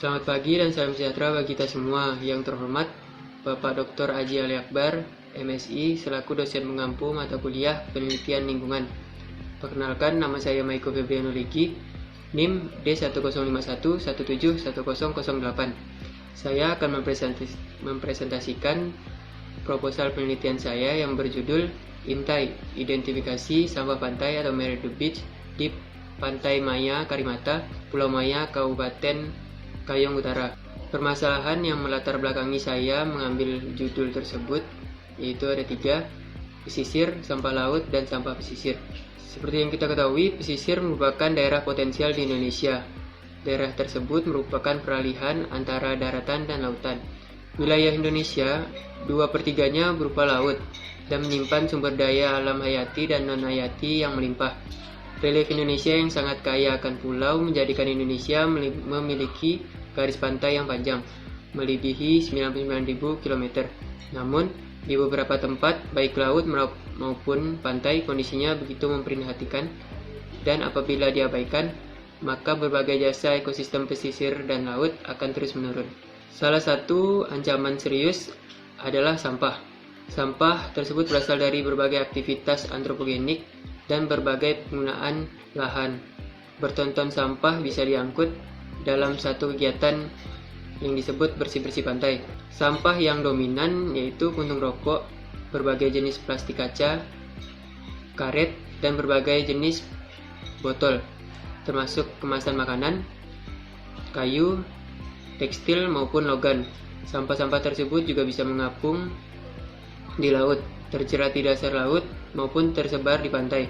Selamat pagi dan salam sejahtera bagi kita semua. Yang terhormat, Bapak Dr. Aji Ali Akbar, MSI, selaku dosen mengampu mata kuliah Penelitian Lingkungan. Perkenalkan, nama saya Maiko Febriano Riki, NIM D1051171008. Saya akan mempresentasikan proposal penelitian saya yang berjudul IMTAI, Identifikasi Sampah Pantai atau Marine Beach di Pantai Maya, Karimata, Pulau Maya, Kabupaten Kayong Utara. Permasalahan yang melatar belakangi saya mengambil judul tersebut yaitu ada 3, pesisir, sampah laut, dan sampah pesisir. Seperti yang kita ketahui, pesisir merupakan daerah potensial di Indonesia. Daerah tersebut merupakan peralihan antara daratan dan lautan. Wilayah Indonesia 2/3-nya berupa laut dan menyimpan sumber daya alam hayati dan non-hayati yang melimpah. Relief Indonesia yang sangat kaya akan pulau menjadikan Indonesia memiliki garis pantai yang panjang, melebihi 99.000 km. Namun, di beberapa tempat, baik laut maupun pantai, kondisinya begitu memprihatinkan, dan apabila diabaikan, maka berbagai jasa ekosistem pesisir dan laut akan terus menurun. Salah satu ancaman serius adalah sampah. Sampah tersebut berasal dari berbagai aktivitas antropogenik dan berbagai penggunaan lahan. Bertonton sampah bisa diangkut dalam satu kegiatan yang disebut bersih-bersih pantai. Sampah yang dominan yaitu puntung rokok, berbagai jenis plastik kaca, karet, dan berbagai jenis botol, termasuk kemasan makanan, kayu, tekstil, maupun logam. Sampah-sampah tersebut juga bisa mengapung di laut, terjerat di dasar laut, maupun tersebar di pantai.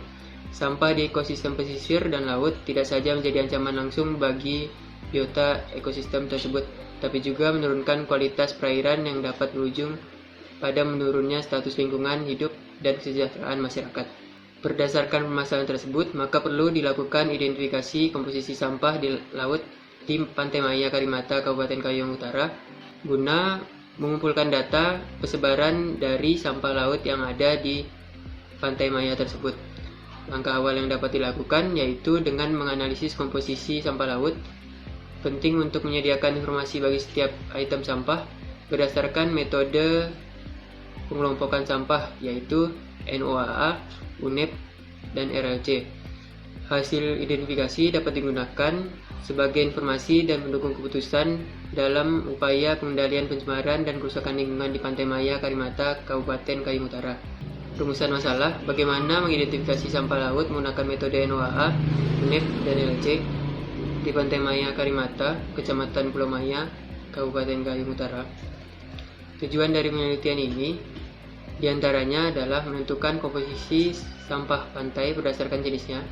Sampah di ekosistem pesisir dan laut tidak saja menjadi ancaman langsung bagi biota ekosistem tersebut, tapi juga menurunkan kualitas perairan yang dapat berujung pada menurunnya status lingkungan hidup dan kesejahteraan masyarakat. Berdasarkan permasalahan tersebut, maka perlu dilakukan identifikasi komposisi sampah di laut di Pantai Maya, Karimata, Kabupaten Kayong Utara, guna mengumpulkan data persebaran dari sampah laut yang ada di Pantai Maya tersebut. Langkah awal yang dapat dilakukan yaitu dengan menganalisis komposisi sampah laut. Penting untuk menyediakan informasi bagi setiap item sampah berdasarkan metode pengelompokan sampah yaitu NOAA, UNEP, dan RLC. Hasil identifikasi dapat digunakan sebagai informasi dan mendukung keputusan dalam upaya pengendalian pencemaran dan kerusakan lingkungan di Pantai Maya, Karimata, Kabupaten Kayong Utara. Rumusan masalah: bagaimana mengidentifikasi sampah laut menggunakan metode NOAA, UNEP, dan RLC di Pantai Maya, Karimata, Kecamatan Pulau Maya, Kabupaten Kayong Utara. Tujuan dari penelitian ini diantaranya adalah menentukan komposisi sampah pantai berdasarkan jenisnya,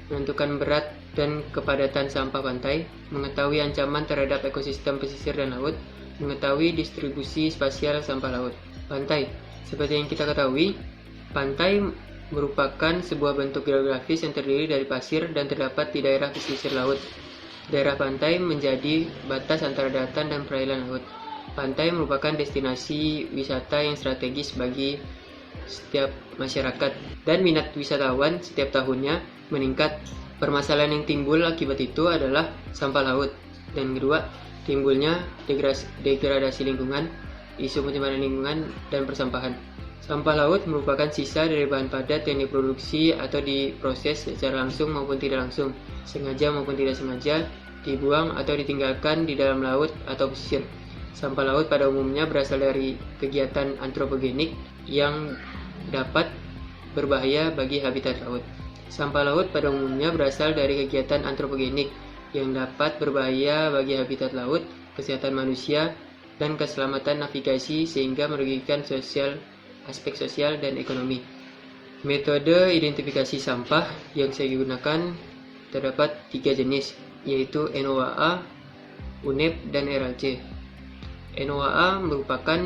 menentukan berat dan kepadatan sampah pantai, mengetahui ancaman terhadap ekosistem pesisir dan laut, mengetahui distribusi spasial sampah laut. Pantai, seperti yang kita ketahui, pantai merupakan sebuah bentuk geografis yang terdiri dari pasir dan terdapat di daerah pesisir laut. Daerah pantai menjadi batas antara daratan dan perairan laut. Pantai merupakan destinasi wisata yang strategis bagi setiap masyarakat, dan minat wisatawan setiap tahunnya meningkat. Permasalahan yang timbul akibat itu adalah sampah laut, dan kedua, timbulnya degradasi lingkungan, isu pencemaran lingkungan, dan persampahan. Sampah laut merupakan sisa dari bahan padat yang diproduksi atau diproses secara langsung maupun tidak langsung, sengaja maupun tidak sengaja, dibuang atau ditinggalkan di dalam laut atau pesisir. Sampah laut pada umumnya berasal dari kegiatan antropogenik yang dapat berbahaya bagi habitat laut. Sampah laut pada umumnya berasal dari kegiatan antropogenik yang dapat berbahaya bagi habitat laut, kesehatan manusia, dan keselamatan navigasi sehingga merugikan aspek sosial dan ekonomi. Metode identifikasi sampah yang saya gunakan terdapat 3 jenis, yaitu NOAA, UNEP, dan RLC. NOAA merupakan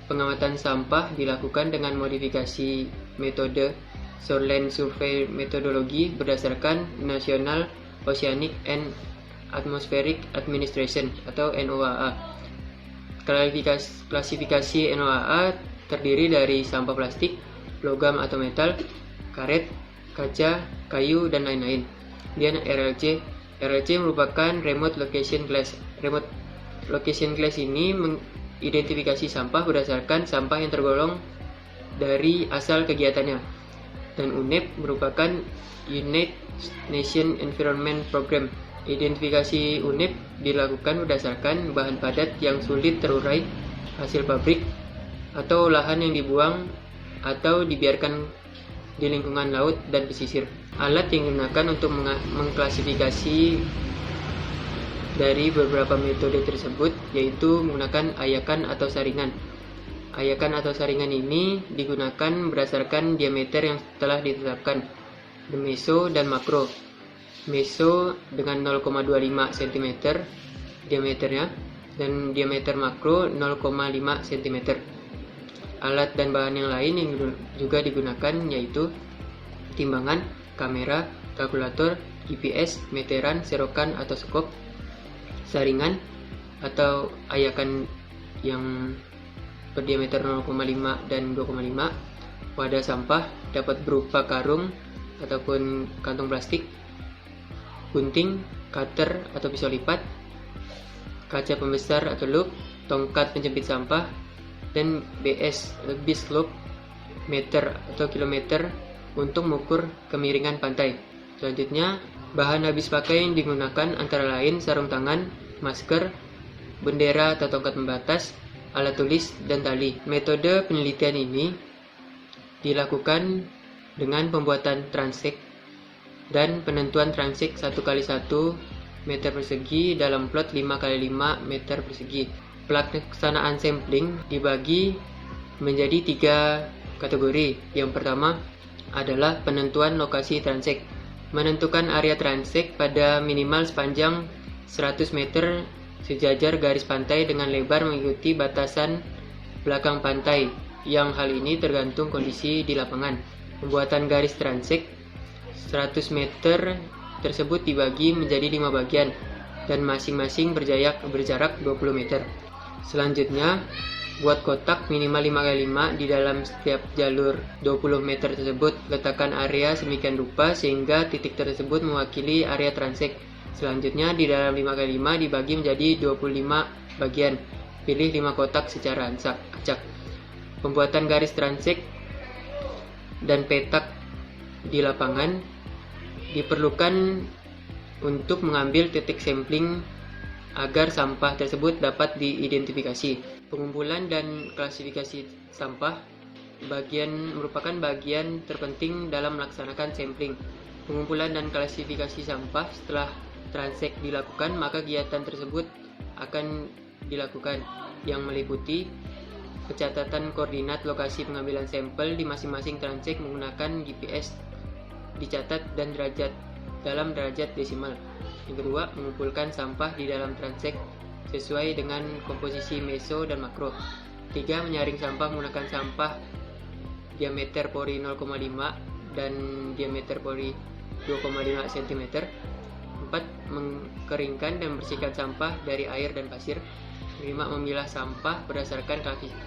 pengamatan sampah dilakukan dengan modifikasi metode Shoreline Survey Methodology berdasarkan National Oceanic and Atmospheric Administration atau NOAA. Klasifikasi NOAA terdiri dari sampah plastik, logam atau metal, karet, kaca, kayu, dan lain-lain. Dan RLC merupakan Remote Location Class. Remote Location class ini mengidentifikasi sampah berdasarkan sampah yang tergolong dari asal kegiatannya. Dan UNEP merupakan United Nations Environment Program. Identifikasi UNEP dilakukan berdasarkan bahan padat yang sulit terurai, hasil pabrik, atau lahan yang dibuang atau dibiarkan di lingkungan laut dan pesisir. Alat yang digunakan untuk mengklasifikasi dari beberapa metode tersebut yaitu menggunakan ayakan atau saringan. Ayakan atau saringan ini digunakan berdasarkan diameter yang telah ditetapkan, meso dan makro. Meso dengan 0,25 cm diameternya dan diameter makro 0,5 cm. Alat dan bahan yang lain yang juga digunakan yaitu timbangan, kamera, kalkulator, GPS, meteran, serokan atau skop, saringan atau ayakan yang berdiameter 0,5 dan 2,5, wadah sampah dapat berupa karung ataupun kantong plastik, gunting, cutter atau pisau lipat, kaca pembesar atau loop, tongkat penjepit sampah, dan BS slope meter atau kilometer untuk mengukur kemiringan pantai. Selanjutnya, bahan habis pakai yang digunakan antara lain sarung tangan, masker, bendera atau tongkat pembatas, alat tulis, dan tali. Metode penelitian ini dilakukan dengan pembuatan transek dan penentuan transek 1x1 meter persegi dalam plot 5x5 meter persegi. Pelaksanaan sampling dibagi menjadi 3 kategori. Yang pertama adalah penentuan lokasi transek. Menentukan area transek pada minimal sepanjang 100 meter sejajar garis pantai dengan lebar mengikuti batasan belakang pantai, yang hal ini tergantung kondisi di lapangan. Pembuatan garis transek 100 meter tersebut dibagi menjadi 5 bagian dan masing-masing berjarak 20 meter. Selanjutnya, buat kotak minimal 5x5 di dalam setiap jalur 20 meter tersebut. Letakkan area sedemikian rupa sehingga titik tersebut mewakili area transek. Selanjutnya, di dalam 5x5 dibagi menjadi 25 bagian. Pilih 5 kotak secara acak. Pembuatan garis transek dan petak di lapangan diperlukan untuk mengambil titik sampling agar sampah tersebut dapat diidentifikasi. Pengumpulan dan klasifikasi sampah merupakan bagian terpenting dalam melaksanakan sampling. Pengumpulan dan klasifikasi sampah setelah transek dilakukan, maka kegiatan tersebut akan dilakukan, yang meliputi pencatatan koordinat lokasi pengambilan sampel di masing-masing transek menggunakan GPS, dicatat dan dalam derajat desimal. Yang kedua, mengumpulkan sampah di dalam transek sesuai dengan komposisi meso dan makro. 3. Menyaring sampah menggunakan sampah diameter pori 0,5 dan diameter pori 2,5 cm. 4. Mengeringkan dan membersihkan sampah dari air dan pasir. 5. Memilah sampah berdasarkan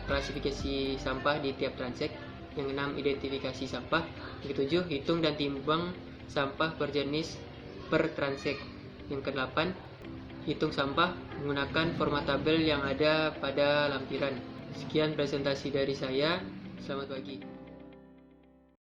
klasifikasi sampah di tiap transek. Yang 6. Identifikasi sampah. Yang 7. Hitung dan timbang sampah per jenis per transek. Yang ke-8, hitung sampah menggunakan format tabel yang ada pada lampiran. Sekian presentasi dari saya. Selamat pagi.